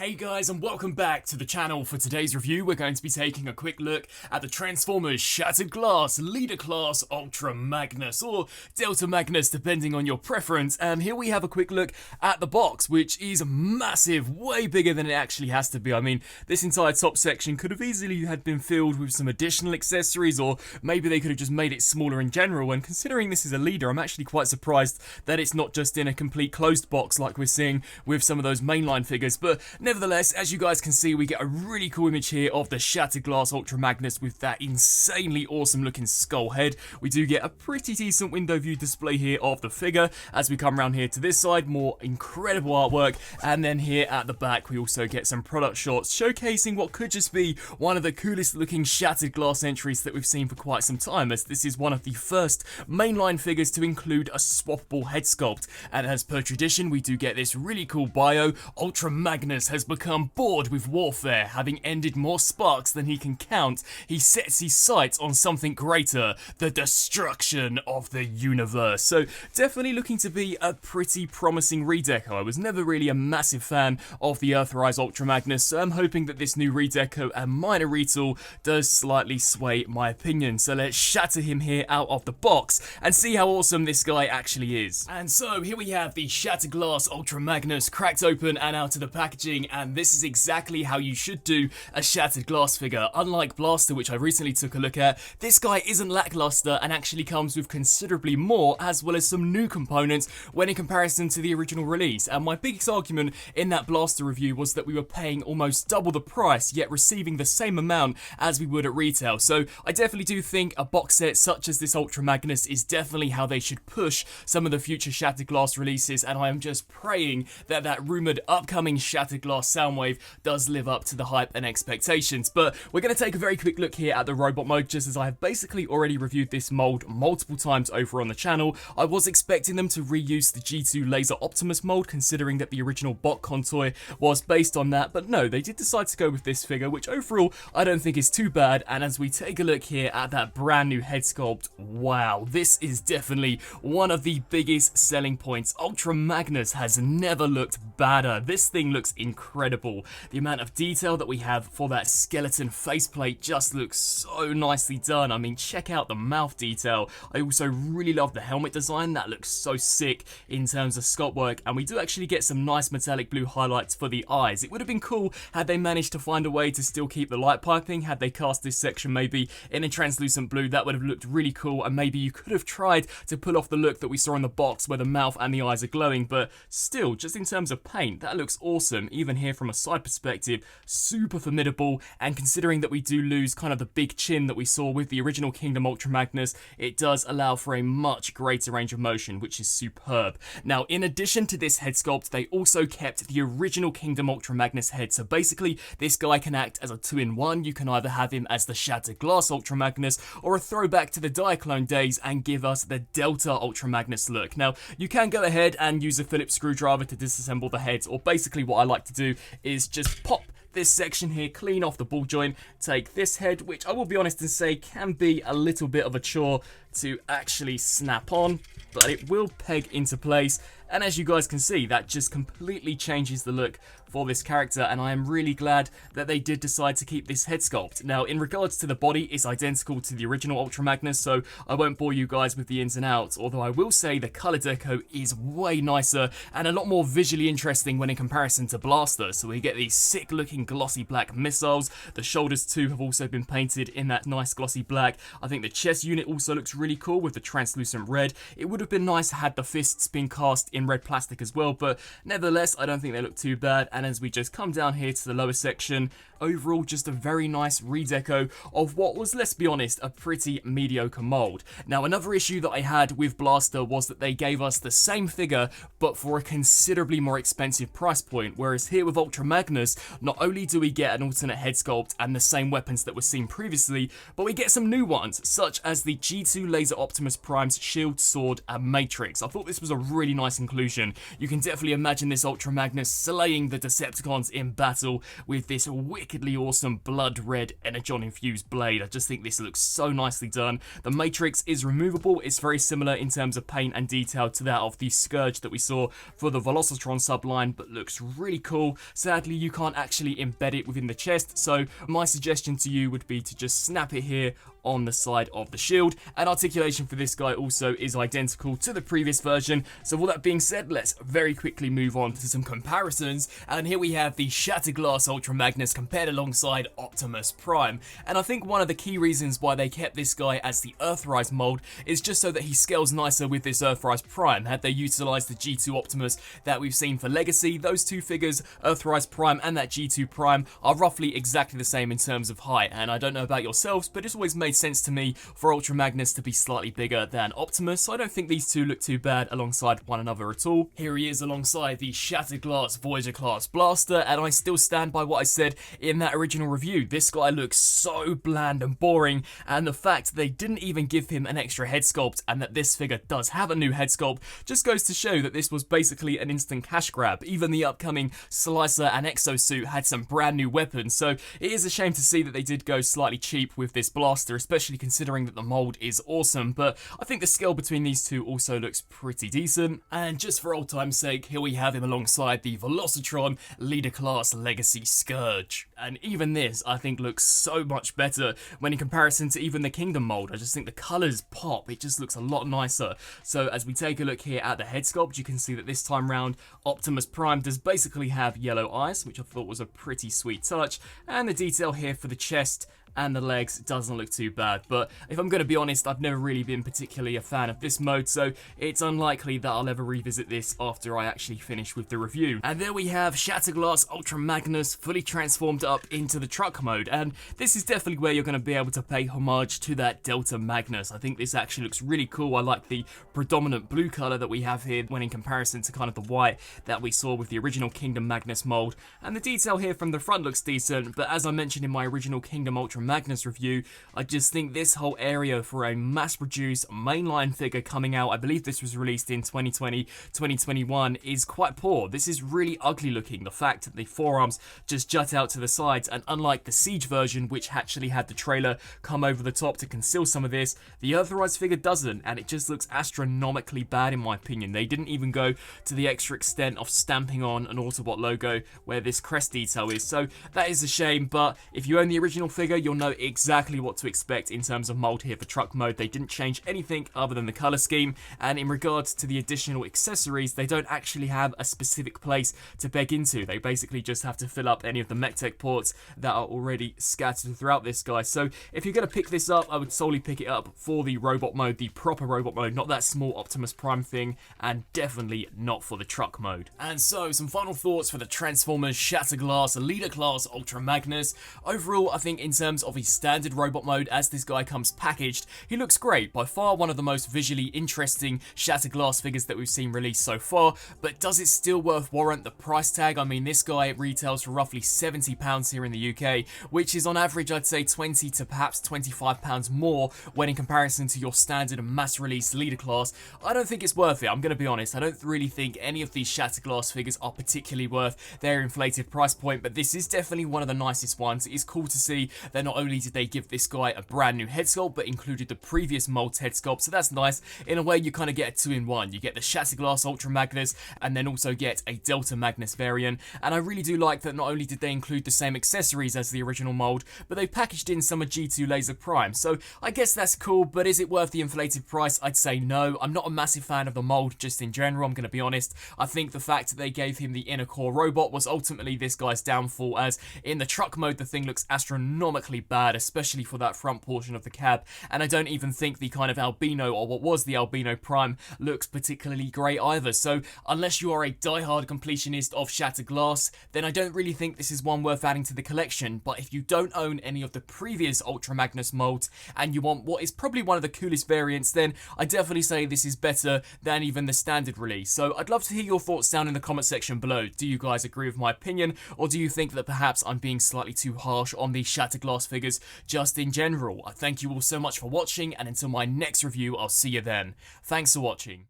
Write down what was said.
Hey guys, and welcome back to the channel. For today's review, we're going to be taking a quick look at the Transformers Shattered Glass Leader Class Ultra Magnus, or Delta Magnus depending on your preference. And here we have a quick look at the box, which is massive, way bigger than it actually has to be. I mean, this entire top section could have easily had been filled with some additional accessories, or maybe they could have just made it smaller in general. And considering this is a leader, I'm actually quite surprised that it's not just in a complete closed box like we're seeing with some of those mainline figures. But nevertheless, as you guys can see, we get a really cool image here of the Shattered Glass Ultra Magnus with that insanely awesome looking skull head. We do get a pretty decent window view display here of the figure. As we come around here to this side, more incredible artwork, and then here at the back we also get some product shots showcasing what could just be one of the coolest looking Shattered Glass entries that we've seen for quite some time, as this is one of the first mainline figures to include a swappable head sculpt. And as per tradition, we do get this really cool bio. Ultra Magnus has become bored with warfare. Having ended more sparks than he can count, he sets his sights on something greater, the destruction of the universe. So definitely looking to be a pretty promising redeco. I was never really a massive fan of the Earthrise Ultra Magnus, so I'm hoping that this new redeco and minor retool does slightly sway my opinion. So let's shatter him here out of the box and see how awesome this guy actually is. And so here we have the Shattered Glass Ultra Magnus cracked open and out of the packaging, and this is exactly how you should do a Shattered Glass figure. Unlike Blaster, which I recently took a look at, this guy isn't lackluster and actually comes with considerably more, as well as some new components when in comparison to the original release. And my biggest argument in that Blaster review was that we were paying almost double the price, yet receiving the same amount as we would at retail. So I definitely do think a box set such as this Ultra Magnus is definitely how they should push some of the future Shattered Glass releases, and I am just praying that that rumoured upcoming Shattered Glass Soundwave does live up to the hype and expectations. But we're going to take a very quick look here at the robot mode, just as I have basically already reviewed this mold multiple times over on the channel. I was expecting them to reuse the G2 Laser Optimus mold, considering that the original Botcon toy was based on that, but no, they did decide to go with this figure, which overall I don't think is too bad. And as we take a look here at that brand new head sculpt, wow, this is definitely one of the biggest selling points. Ultra Magnus has never looked badder. This thing looks incredible. The amount of detail that we have for that skeleton faceplate just looks so nicely done. I mean, check out the mouth detail. I also really love the helmet design. That looks so sick in terms of sculpt work, and we do actually get some nice metallic blue highlights for the eyes. It would have been cool had they managed to find a way to still keep the light piping. Had they cast this section maybe in a translucent blue, that would have looked really cool, and maybe you could have tried to pull off the look that we saw in the box where the mouth and the eyes are glowing. But still, just in terms of paint, that looks awesome. Even here from a side perspective, super formidable, and considering that we do lose kind of the big chin that we saw with the original Kingdom Ultra Magnus, it does allow for a much greater range of motion, which is superb. Now, in addition to this head sculpt, they also kept the original Kingdom Ultra Magnus head, so basically this guy can act as a 2-in-1. You can either have him as the Shattered Glass Ultra Magnus, or a throwback to the Diaclone days and give us the Delta Ultra Magnus look. Now, you can go ahead and use a Phillips screwdriver to disassemble the heads, or basically what I like to do is just pop this section here clean off the ball joint, take this head, which I will be honest and say can be a little bit of a chore to actually snap on, but it will peg into place. And as you guys can see, that just completely changes the look for this character, and I am really glad that they did decide to keep this head sculpt. Now, in regards to the body, it's identical to the original Ultra Magnus, so I won't bore you guys with the ins and outs, although I will say the color deco is way nicer and a lot more visually interesting when in comparison to Blaster. So we get these sick looking glossy black missiles. The shoulders too have also been painted in that nice glossy black. I think the chest unit also looks really cool with the translucent red. It would have been nice had the fists been cast in red plastic as well, but nevertheless I don't think they look too bad. And as we just come down here to the lower section, overall just a very nice redeco of what was, let's be honest, a pretty mediocre mold. Now, another issue that I had with Blaster was that they gave us the same figure but for a considerably more expensive price point, whereas here with Ultra Magnus, not only do we get an alternate head sculpt and the same weapons that were seen previously, but we get some new ones, such as the G2 Laser Optimus Prime's shield, sword, and matrix. I thought this was a really nice inclusion. You can definitely imagine this Ultra Magnus slaying the Decepticons in battle with this wicked wickedly awesome blood red energon infused blade. I just think this looks so nicely done. The matrix is removable. It's very similar in terms of paint and detail to that of the Scourge that we saw for the Velocitron subline, but looks really cool. Sadly, you can't actually embed it within the chest, so my suggestion to you would be to just snap it here on the side of the shield. And articulation for this guy also is identical to the previous version. So all that being said, let's very quickly move on to some comparisons. And here we have the Shattered Glass Ultra Magnus compared alongside Optimus Prime. And I think one of the key reasons why they kept this guy as the Earthrise mold is just so that he scales nicer with this Earthrise Prime. Had they utilized the G2 Optimus that we've seen for Legacy, those two figures, Earthrise Prime and that G2 Prime, are roughly exactly the same in terms of height. And I don't know about yourselves, but it's always made sense to me for Ultra Magnus to be slightly bigger than Optimus, so I don't think these two look too bad alongside one another at all. Here he is alongside the Shattered Glass Voyager class blaster, and I still stand by what I said in that original review. This guy looks so bland and boring, and the fact they didn't even give him an extra head sculpt and that this figure does have a new head sculpt just goes to show that this was basically an instant cash grab. Even the upcoming Slicer and Exosuit had some brand new weapons, so it is a shame to see that they did go slightly cheap with this blaster, especially considering that the mold is awesome. But I think the scale between these two also looks pretty decent. And just for old time's sake, here we have him alongside the Velocitron Leader Class Legacy Scourge. And even this, I think, looks so much better when in comparison to even the Kingdom mold. I just think the colours pop, it just looks a lot nicer. So as we take a look here at the head sculpt, you can see that this time round, Optimus Prime does basically have yellow eyes, which I thought was a pretty sweet touch. And the detail here for the chest and the legs doesn't look too bad, but if I'm going to be honest, I've never really been particularly a fan of this mode, so it's unlikely that I'll ever revisit this after I actually finish with the review. And there we have Shattered Glass Ultra Magnus fully transformed up into the truck mode, and this is definitely where you're going to be able to pay homage to that Delta Magnus. I think this actually looks really cool. I like the predominant blue colour that we have here when in comparison to kind of the white that we saw with the original Kingdom Magnus mold, and the detail here from the front looks decent, but as I mentioned in my original Kingdom Ultra Magnus review, I just think this whole area for a mass-produced mainline figure coming out, I believe this was released in 2020, 2021, is quite poor. This is really ugly looking. The fact that the forearms just jut out to the sides, and unlike the Siege version, which actually had the trailer come over the top to conceal some of this, the Earthrise figure doesn't, and it just looks astronomically bad in my opinion. They didn't even go to the extra extent of stamping on an Autobot logo where this crest detail is, so that is a shame. But if you own the original figure, you'll know exactly what to expect in terms of mold here for truck mode. They didn't change anything other than the color scheme, and in regards to the additional accessories, they don't actually have a specific place to beg into. They basically just have to fill up any of the MechTech ports that are already scattered throughout this guy. So if you're going to pick this up, I would solely pick it up for the robot mode, the proper robot mode, not that small Optimus Prime thing, and definitely not for the truck mode. And so some final thoughts for the Transformers Shattered Glass Leader Class Ultra Magnus. Overall, I think in terms of his standard robot mode as this guy comes packaged, he looks great. By far one of the most visually interesting Shattered Glass figures that we've seen released so far, but does it still warrant the price tag? I mean, this guy retails for roughly £70 here in the UK, which is on average I'd say £20 to perhaps £25 more when in comparison to your standard mass release Leader Class. I don't think it's worth it, I'm going to be honest. I don't really think any of these Shattered Glass figures are particularly worth their inflated price point, but this is definitely one of the nicest ones. It is cool to see that not only did they give this guy a brand new head sculpt, but included the previous mold's head sculpt, so that's nice. In a way, you kind of get a 2-in-1. You get the Shattered Glass Ultra Magnus, and then also get a Delta Magnus variant, and I really do like that not only did they include the same accessories as the original mold, but they packaged in some of G2 Laser Prime, so I guess that's cool, but is it worth the inflated price? I'd say no. I'm not a massive fan of the mold just in general, I'm going to be honest. I think the fact that they gave him the inner core robot was ultimately this guy's downfall, as in the truck mode the thing looks astronomically bad, especially for that front portion of the cab, and I don't even think the kind of albino, or what was the albino Prime, looks particularly great either. So unless you are a die-hard completionist of Shattered Glass, then I don't really think this is one worth adding to the collection. But if you don't own any of the previous Ultra Magnus molds and you want what is probably one of the coolest variants, then I definitely say this is better than even the standard release. So I'd love to hear your thoughts down in the comment section below. Do you guys agree with my opinion, or do you think that perhaps I'm being slightly too harsh on these Shattered Glass figures just in general? I thank you all so much for watching, and until my next review, I'll see you then. Thanks for watching.